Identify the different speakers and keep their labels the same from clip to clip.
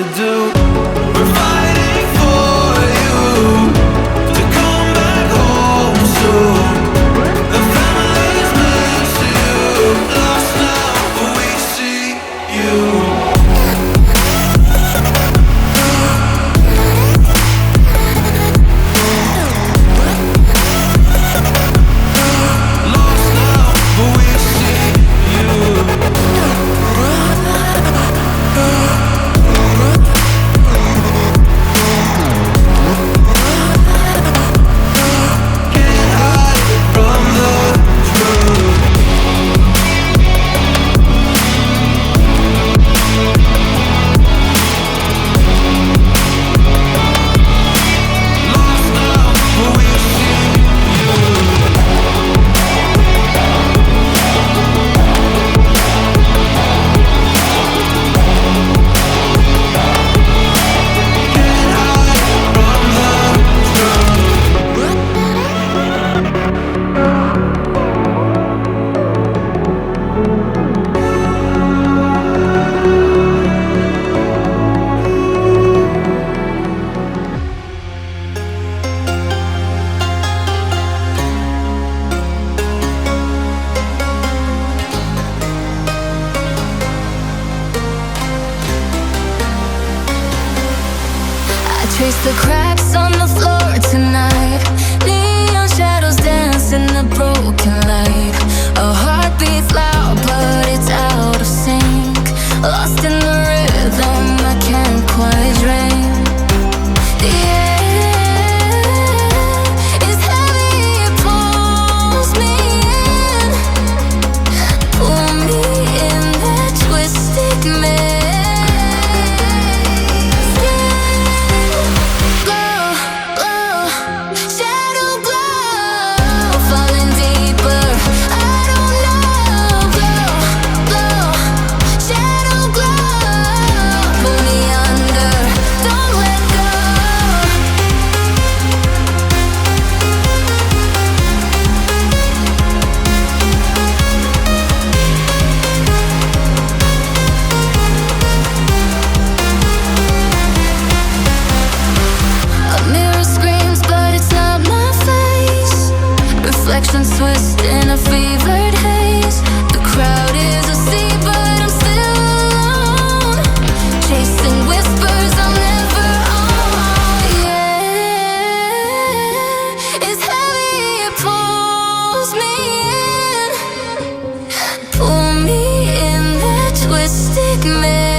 Speaker 1: to do. We're fighting for you to come back home soon. The family's miss you, lost now, but we see you.
Speaker 2: Trace the cracks on the floor tonight. Neon shadows dance in the broken light. A heart beats loud, but it's out of sync. Lost in the rhythm, I can't quite dream. The air is heavy, it pulls me in. Pull me in that twisted maze. Reflections twist in a fevered haze. The crowd is asleep, but I'm still alone, chasing whispers I'll never own. Yeah, it's heavy, it pulls me in. Pull me in that twisted maze.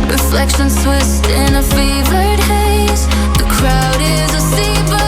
Speaker 2: Reflections twist in a fevered haze. The crowd is asleep.